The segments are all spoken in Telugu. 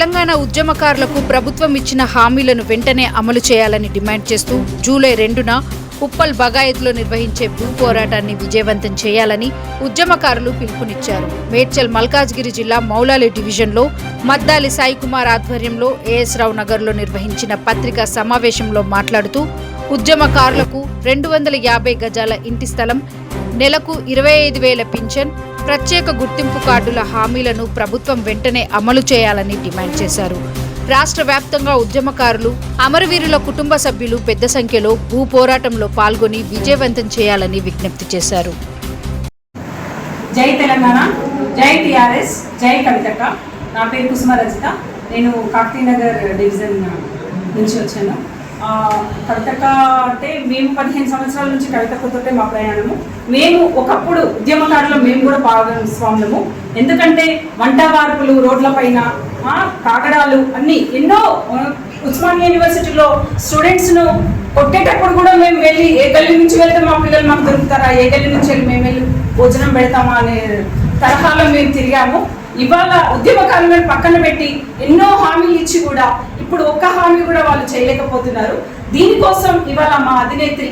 తెలంగాణ ఉద్యమకారులకు ప్రభుత్వం ఇచ్చిన హామీలను వెంటనే అమలు చేయాలని డిమాండ్ చేస్తూ జూలై 2న ఉప్పల్ బగాయత్లో నిర్వహించే భూ పోరాటాన్ని విజయవంతం చేయాలని ఉద్యమకారులు పిలుపునిచ్చారు. మేడ్చల్ మల్కాజ్గిరి జిల్లా మౌలాలి డివిజన్లో మద్దాలి సాయికుమార్ ఆధ్వర్యంలో ఏఎస్ రావు నగర్లో నిర్వహించిన పత్రికా సమావేశంలో మాట్లాడుతూ ఉద్యమకారులకు 250 గజాల ఇంటి స్థలం, నెలకు 25,000 పింఛన్, ప్రత్యేక గుర్తింపు కార్డుల హామీలను ప్రభుత్వం వెంటనే అమలు చేయాలని డిమాండ్ చేశారు. రాష్ట్ర వ్యాప్తంగా ఉద్యమకారులు, అమరవీరుల కుటుంబ సభ్యులు పెద్ద సంఖ్యలో భూ పోరాటంలో పాల్గొని విజయవంతం చేయాలని విజ్ఞప్తి చేశారు. జై తెలంగాణ, జై టిఆర్ఎస్, జై కవితక్క. నా పేరు కుసుమ రజిత. నేను కాకతీనగర్ డివిజన్ నుంచి వచ్చాను. కవితక్క అంటే మేము 15 సంవత్సరాల నుంచి కవితక్కతోటే మా ప్రయాణము. మేము ఒకప్పుడు ఉద్యమకారులు మేము కూడా భాగస్వాములము. ఎందుకంటే వంట వార్పులు, రోడ్లపైన కాగడాలు అన్నీ ఎన్నో ఉస్మానియా యూనివర్సిటీలో స్టూడెంట్స్ను కొట్టేటప్పుడు కూడా మేము వెళ్ళి ఏ గల్లీ నుంచి వెళ్తే మా పిల్లలు మాకు దొరుకుతారా, ఏ గల్లీ నుంచి వెళ్ళి మేము వెళ్ళి భోజనం పెడతామా అనే తరహాలో మేము తిరిగాము. ఇవాళ ఉద్యమకారులను పక్కన పెట్టి ఎన్నో హామీలు ఇచ్చి కూడా ఇప్పుడు ఒక్క హామీ కూడా వాళ్ళు చేయలేకపోతున్నారు. దీనికోసం ఇవాళ మా అధినేత్రి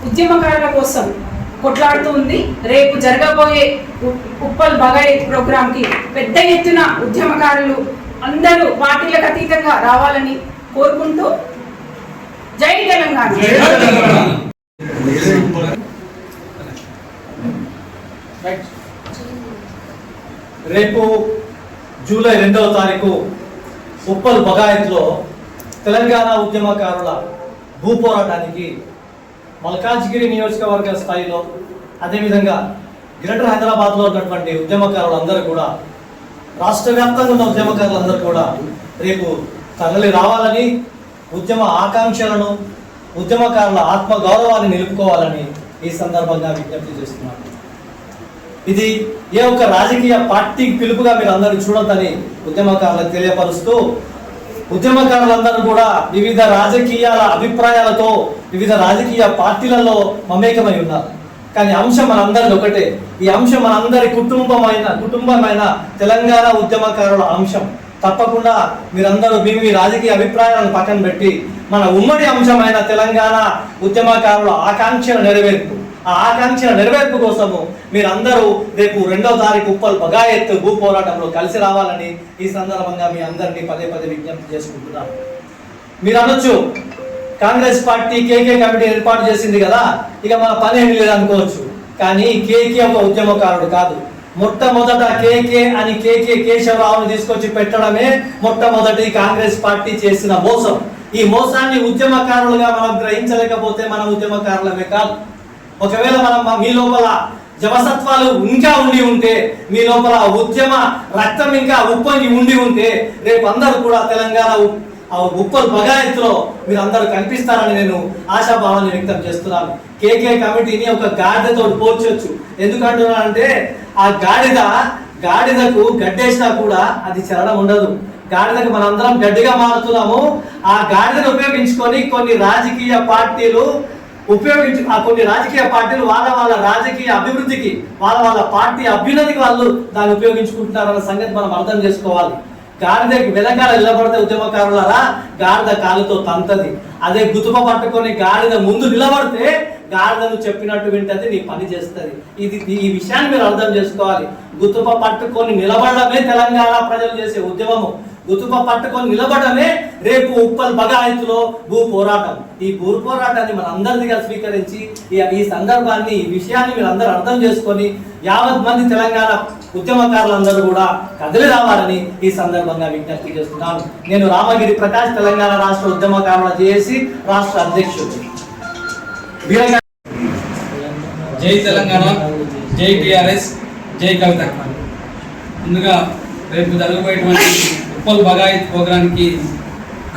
ఉద్యమకారుల కోసం కొట్లాడుతూ ఉంది. రేపు జరగబోయే ఉప్పల్ బగాయత్ ప్రోగ్రాంకి పెద్ద ఎత్తున ఉద్యమకారులు అందరూ పార్టీలకు అతీతంగా రావాలని కోరుకుంటూ జై తెలంగాణ. రేపు జూలై 2వ తారీఖు ఉప్పల్ బగాయత్లో తెలంగాణ ఉద్యమకారుల భూ పోరాటానికి మల్కాజ్గిరి నియోజకవర్గ స్థాయిలో, అదేవిధంగా గ్రేటర్ హైదరాబాద్లో ఉన్నటువంటి ఉద్యమకారులందరూ కూడా, రాష్ట్ర వ్యాప్తంగా ఉన్న ఉద్యమకారులందరూ కూడా రేపు తరలి రావాలని, ఉద్యమ ఆకాంక్షలను, ఉద్యమకారుల ఆత్మగౌరవాన్ని నిలుపుకోవాలని ఈ సందర్భంగా విజ్ఞప్తి చేస్తున్నాను. ఇది ఏ ఒక్క రాజకీయ పార్టీకి పిలుపుగా మీరు అందరూ చూడొద్దని ఉద్యమకారులకు తెలియపరుస్తూ, ఉద్యమకారులందరూ కూడా వివిధ రాజకీయాల అభిప్రాయాలతో వివిధ రాజకీయ పార్టీలలో మమేకమై ఉన్నారు. కానీ అంశం మనందరిది ఒకటే. ఈ అంశం మనందరి కుటుంబమైన తెలంగాణ ఉద్యమకారుల అంశం. తప్పకుండా మీరందరూ మీ రాజకీయ అభిప్రాయాలను పక్కన పెట్టి మన ఉమ్మడి అంశమైన తెలంగాణ ఉద్యమకారుల ఆకాంక్షల నెరవేర్పు, ఆ ఆకాంక్షల నెరవేర్పు కోసము మీరందరూ రేపు 2వ తారీఖు ఉప్పల్ బగాయత్ భూ పోరాటంలో కలిసి రావాలని ఈ సందర్భంగా మీ అందరినీ పదే విజ్ఞప్తి చేసుకుంటున్నాను. మీరు అనొచ్చు, కాంగ్రెస్ పార్టీ కేకే కమిటీ ఏర్పాటు చేసింది కదా, ఇక మన పని ఏమి లేదనుకోవచ్చు. కానీ కేకే ఒక ఉద్యమకారుడు కాదు. మొట్టమొదట కేకే అని కేశవరావుని తీసుకొచ్చి పెట్టడమే మొట్టమొదటి కాంగ్రెస్ పార్టీ చేసిన మోసం. ఈ మోసాన్ని ఉద్యమకారులుగా మనం గ్రహించలేకపోతే మనం ఉద్యమకారులమే కాదు. ఒకవేళ మీ లోపల జవసత్వాలు ఇంకా ఉండి ఉంటే, మీ లోపల ఉద్యమ రక్తం ఇంకా ఉప్పొంగి ఉండి ఉంటే, రేపు అందరూ కూడా తెలంగాణ ఉప్పల్ బగాయత్లో మీరు అందరూ కనిపిస్తారని నేను ఆశాభావాన్ని వ్యక్తం చేస్తున్నాను. కేకే కమిటీని ఒక గాడిదతో పోల్చొచ్చు. ఎందుకంటున్నానంటే ఆ గాడిదకు గడ్డేసినా కూడా అది చెరడం ఉండదు. గాడిదకు మనందరం గడ్డిగా మారుతున్నాము. ఆ గాడిదను ఉపయోగించుకొని కొన్ని రాజకీయ పార్టీలు వాళ్ళ రాజకీయ అభివృద్ధికి, వాళ్ళ పార్టీ అభ్యున్నతికి వాళ్ళు దాన్ని ఉపయోగించుకుంటున్నారన్న సంగతి మనం అర్థం చేసుకోవాలి. గాడిదకి వెనకాల నిలబడితే ఉద్యమకారులారా గాడిద కాలుతో తంతది. అదే గుతుప పట్టుకొని గాడిద ముందు నిలబడితే గాడిదను చెప్పినట్టు వింటది, నీ పని చేస్తుంది. ఈ విషయాన్ని మీరు అర్థం చేసుకోవాలి. గుతుప పట్టుకొని నిలబడమే తెలంగాణ ప్రజలు చేసే ఉద్యమము. గుతుప పట్టుకొని నిలబడమే రేపు ఉప్పల్ బగాయత్లో భూ పోరాటం. ఈ భూ పోరాటాన్ని మన అందరిదిగా స్వీకరించి ఈ సందర్భాన్ని, ఈ విషయాన్ని మీరు అందరూ అర్థం చేసుకొని యావత్ మంది తెలంగాణ ఉద్యమకారులందరూ కూడా కదిలి రావాలని ఈ సందర్భంగా విజ్ఞప్తి చేస్తున్నాను. నేను రామగిరి ప్రకాష్, తెలంగాణ రాష్ట్ర ఉద్యమకారుల జేఏసీ రాష్ట్ర అధ్యక్షుడు. జై తెలంగాణ, జై టిఆర్ఎస్, జై కవితక్క. ముందుగా రేపు జరగబోయేటువంటి ఉప్పల్ బగాయత్ ప్రోగ్రాంకి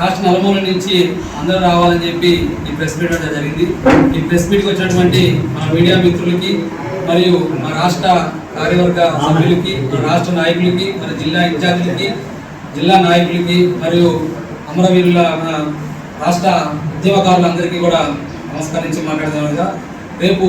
రాష్ట్ర నలుమూల నుంచి అందరూ రావాలని చెప్పి ఈ ప్రెస్ మీట్ అంటే జరిగింది. ఈ ప్రెస్ మీట్కి వచ్చినటువంటి మన మీడియా మిత్రులకి, మరియు మా రాష్ట్ర కార్యవర్గ సభ్యులకి, మన రాష్ట్ర నాయకులకి, మన జిల్లా ఇన్ఛార్జీలకి, జిల్లా నాయకులకి, మరియు అమరవీరుల మన రాష్ట్ర ఉద్యమకారులందరికీ కూడా నమస్కరించి మాట్లాడదాముగా, రేపు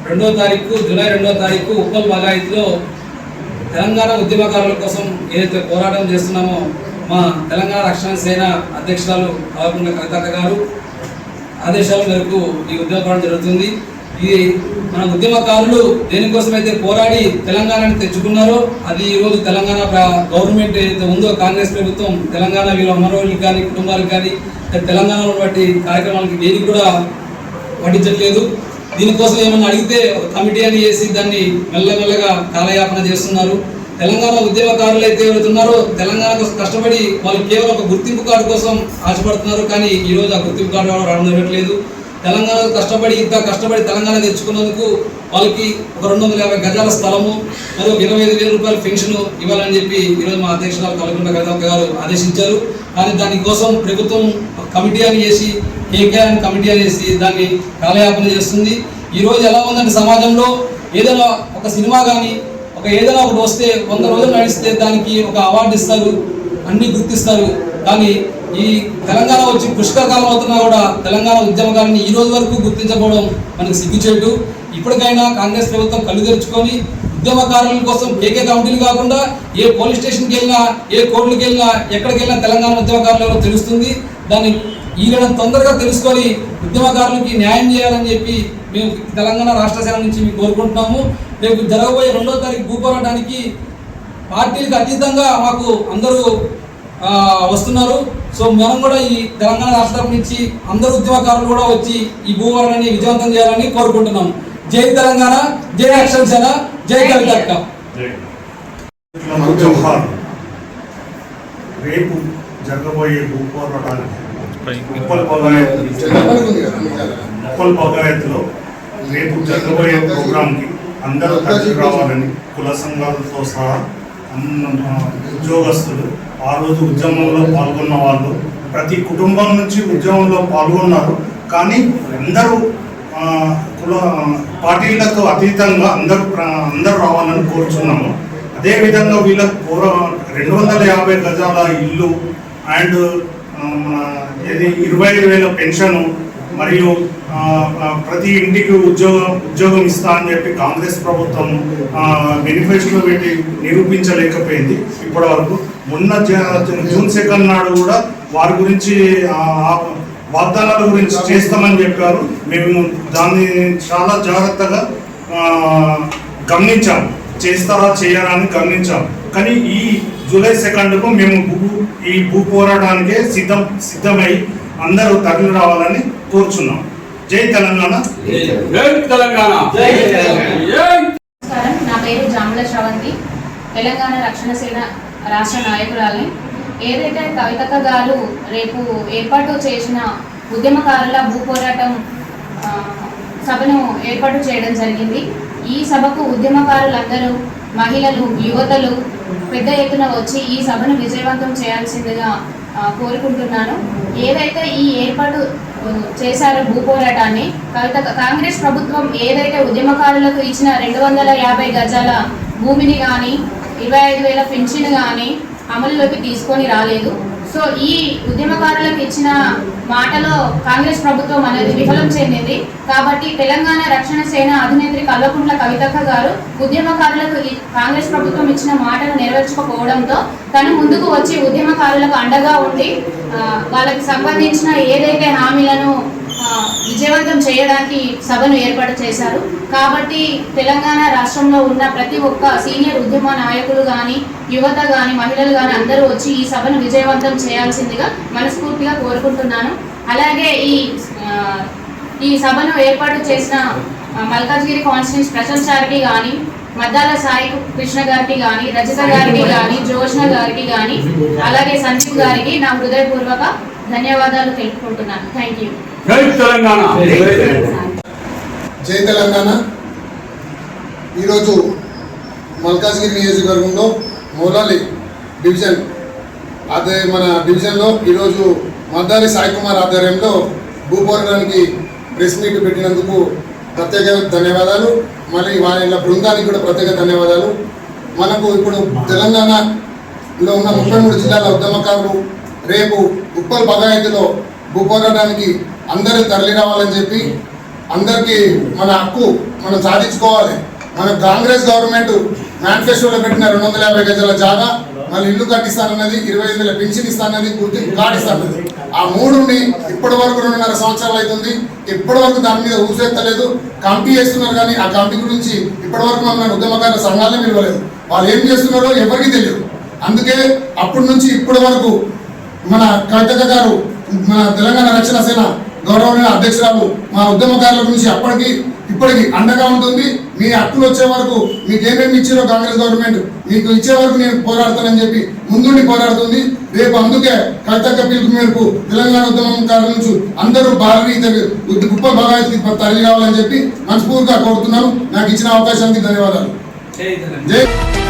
2వ తారీఖు జూలై 2వ తారీఖు ఉప్పల్ బగాయత్లో తెలంగాణ ఉద్యమకారుల కోసం ఏదైతే పోరాటం చేస్తున్నామో మా తెలంగాణ రక్షణ సేన అధ్యక్షురాలు కల్వకుంట్ల కవితక్క గారు ఆదేశాల మేరకు ఈ ఉద్యమం జరుగుతుంది. ఇది మన ఉద్యమకారులు దేనికోసమైతే పోరాడి తెలంగాణని తెచ్చుకున్నారో అది ఈరోజు తెలంగాణ గవర్నమెంట్ ఏదైతే ఉందో కాంగ్రెస్ ప్రభుత్వం తెలంగాణ వీళ్ళ అమరవీళ్ళకి కానీ కుటుంబాలకు కానీ తెలంగాణలో బట్టి కార్యక్రమాలకి దేనికి కూడా పట్టించట్లేదు. దీనికోసం ఏమన్నా అడిగితే ఒక కమిటీ అని చేసి దాన్ని మెల్లమెల్లగా కాలయాపన చేస్తున్నారు. తెలంగాణ ఉద్యమకారులు అయితే ఎవరుతున్నారో తెలంగాణ కోసం కష్టపడి వాళ్ళు కేవలం ఒక గుర్తింపు కార్డు కోసం ఆశపడుతున్నారు. కానీ ఈరోజు ఆ గుర్తింపు కార్డు రావడం జరగట్లేదు. తెలంగాణ కష్టపడి తెలంగాణ తెచ్చుకున్నందుకు వాళ్ళకి ఒక 250 గజాల స్థలము మరియు 25,000 రూపాయల పెన్షన్ ఇవ్వాలని చెప్పి ఈరోజు మా అధ్యక్షురాలు కల్వకుంట్ల కవితక్క గారు ఆదేశించారు. కానీ దానికోసం ప్రభుత్వం కమిటీ అని చేసి కేకే అని కమిటీ అనేసి దాన్ని కాలయాపన చేస్తుంది. ఈరోజు ఎలా ఉందంటే సమాజంలో ఏదైనా ఒక సినిమా కానీ ఏదైనా ఒకటి వస్తే 100 రోజులు నడిస్తే దానికి ఒక అవార్డు ఇస్తారు, అన్ని గుర్తిస్తారు. కానీ ఈ తెలంగాణ వచ్చి పుష్కరకాలం అవుతున్నా కూడా తెలంగాణ ఉద్యమకారుని ఈ రోజు వరకు గుర్తించకపోవడం మనకు సిగ్గుచేటు. ఇప్పటికైనా కాంగ్రెస్ ప్రభుత్వం కళ్ళు తెరుచుకొని ఉద్యమకారుల కోసం కేకే కమిటీలు కాకుండా ఏ పోలీస్ స్టేషన్కి వెళ్ళినా ఏ కోర్టులకు వెళ్ళినా ఎక్కడికి వెళ్ళినా తెలంగాణ ఉద్యమకారులు ఎవరో తెలుస్తుంది. దాన్ని ఈయన తొందరగా తెలుసుకొని ఉద్యమకారులకి న్యాయం చేయాలని చెప్పి మేము తెలంగాణ రాష్ట్ర సేన నుంచి మేము కోరుకుంటున్నాము. రేపు జరగబోయే 2వ తారీఖు భూపోరాటానికి పార్టీలకు అతీతంగా మాకు అందరూ వస్తున్నారు. సో మనం కూడా ఈ తెలంగాణ రాష్ట్రం నుంచి అందరు ఉద్యమకారులు కూడా వచ్చి ఈ భూపోరాటాన్ని విజయవంతం చేయాలని కోరుకుంటున్నాం. జై తెలంగాణ, జై రక్షణ సేన, జై కవితక్క. రేపు జరగబోయే భూపోరాటానికి ఉప్పల్ బగాయత్లో రేపు జరగబోయే ప్రోగ్రాంకి అందరూ కలిసి రావాలని కుల సంఘాలతో సహా ఉద్యోగస్తులు ఆ రోజు ఉద్యమంలో పాల్గొన్న వాళ్ళు ప్రతి కుటుంబం నుంచి ఉద్యమంలో పాల్గొన్నారు. కానీ అందరూ కుల పార్టీలకు అతీతంగా అందరూ రావాలని కోరుచున్నాము. అదేవిధంగా వీళ్ళకు 250 గజాల ఇల్లు అండ్ 25,000 పెన్షను మరియు ప్రతి ఇంటికి ఉద్యోగం ఇస్తా అని చెప్పి కాంగ్రెస్ ప్రభుత్వం మేనిఫెస్టోలో పెట్టి నిరూపించలేకపోయింది ఇప్పటి వరకు. మొన్న జూన్ 2 నాడు కూడా వారి గురించి వాగ్దానాల గురించి చేస్తామని చెప్పారు. మేము దాన్ని చాలా జాగ్రత్తగా గమనించాం, చేస్తారా చేయరా అని గమనించాం. కానీ ఈ జూలై 2కు మేము ఈ భూ పోరాటానికే సిద్ధమై అందరూ తరలి రావాలని కోరుచున్నాం. జై తెలంగాణ, జై తెలంగాణ. నమస్కారం, నా పేరు జాముల శ్రవంతి, తెలంగాణ రక్షణ సేన రాష్ట్ర నాయకురాలిని. ఏదైతే కవితక్క గారు రేపు ఏర్పాటు చేసిన ఉద్యమకారుల భూపోరాటం సభను ఏర్పాటు చేయడం జరిగింది. ఈ సభకు ఉద్యమకారులందరూ, మహిళలు, యువతలు పెద్ద ఎత్తున వచ్చి ఈ సభను విజయవంతం చేయాల్సిందిగా కోరుకుంటున్నాను. ఏదైతే ఈ ఏర్పాటు చేశారో భూపోరాటాన్ని కాంగ్రెస్ ప్రభుత్వం ఏదైతే ఉద్యమకారులకు ఇచ్చిన 250 గజాల భూమిని కానీ 25,000 పెన్షన్ కానీ అమలులోకి తీసుకొని రాలేదు. సో ఈ ఉద్యమకారులకు ఇచ్చిన మాటలో కాంగ్రెస్ ప్రభుత్వం అనేది విఫలం చెందింది. కాబట్టి తెలంగాణ రక్షణ సేన అధినేత్రి కల్వకుంట్ల కవితక్క గారు ఉద్యమకారులకు కాంగ్రెస్ ప్రభుత్వం ఇచ్చిన మాటను నెరవేర్చకపోవడంతో తను ముందుకు వచ్చి ఉద్యమకారులకు అండగా ఉండి వాళ్ళకి సంబంధించిన ఏదైతే హామీలను విజయవంతం చేయడానికి సభను ఏర్పాటు చేశారు. కాబట్టి తెలంగాణ రాష్ట్రంలో ఉన్న ప్రతి ఒక్క సీనియర్ ఉద్యమ నాయకులు కానీ, యువత కానీ, మహిళలు కానీ అందరూ వచ్చి ఈ సభను విజయవంతం చేయాల్సిందిగా మనస్ఫూర్తిగా కోరుకుంటున్నాను. అలాగే ఈ సభను ఏర్పాటు చేసిన మల్కాజ్గిరి కాన్స్టిట్యూన్స్ ప్రశంస గారికి కానీ, మద్దాల సాయి కృష్ణ గారికి కానీ, రజిత గారికి కానీ, జోష్న గారికి కానీ, అలాగే సంజీవ్ గారికి నా హృదయపూర్వక ధన్యవాదాలు తెలుపుకుంటున్నాను. Thank you. జై తెలంగాణ. జై తెలంగాణ. ఈరోజు మల్కాజ్గిరి నియోజకవర్గంలో మౌలాలి డివిజన్ మన డివిజన్లో ఈరోజు మద్దాలి సాయి కుమార్ ఆధ్వర్యంలో భూపోరాటానికి ప్రెస్ మీట్ పెట్టినందుకు ప్రత్యేక ధన్యవాదాలు. మళ్ళీ వాళ్ళ బృందానికి కూడా ప్రత్యేక ధన్యవాదాలు. మనకు ఇప్పుడు తెలంగాణలో ఉన్న 33 జిల్లాల ఉద్యమకారులు రేపు ఉప్పల్ బగాయత్లో భూపోరాటానికి అందరూ తరలి రావాలని చెప్పి, అందరికీ మన హక్కు మనం సాధించుకోవాలి. మన కాంగ్రెస్ గవర్నమెంట్ మేనిఫెస్టోలో పెట్టిన 250 గజాల జాగా మళ్ళీ ఇల్లు కట్టిస్తానన్నది, 25,000 పెన్షన్ ఇస్తానన్నది, గుర్తింపు కార్డు ఇస్తానన్నది. ఆ మూడుని ఇప్పటి వరకు 2.5 సంవత్సరాలు అవుతుంది. ఇప్పటి వరకు దాని మీద ఊసెత్తలేదు. కమిటీ చేస్తున్నారు కానీ ఆ కమిటీ గురించి ఇప్పటి వరకు మమ్మల్ని ఉద్యమకారుల సంఘాలే నిలవలేదు. వాళ్ళు ఏం చేస్తున్నారో ఎవరికి తెలియదు. అందుకే అప్పటి నుంచి ఇప్పటి వరకు మన కవితక్క గారు, మన తెలంగాణ రక్షణ సేన గౌరవనీయ అధ్యక్షురాలు మా ఉద్యమకారుల గురించి ఇప్పటికి అండగా ఉంటుంది. మీ హక్కులు వచ్చే వరకు మీకు ఏమేమి ఇచ్చారో కాంగ్రెస్ గవర్నమెంట్ మీకు ఇచ్చే వరకు నేను పోరాడతానని చెప్పి ముందుండి పోరాడుతుంది. రేపు అందుకే కవితక్క పిలుపు మేరకు తెలంగాణ ఉద్యమకారుల నుంచి అందరూ భారీ ఉప్పల్ భగాయత్కి తరలి కావాలని చెప్పి మనస్ఫూర్తిగా కోరుతున్నాను. నాకు ఇచ్చిన అవకాశానికి ధన్యవాదాలు. జై తెలంగాణ. జై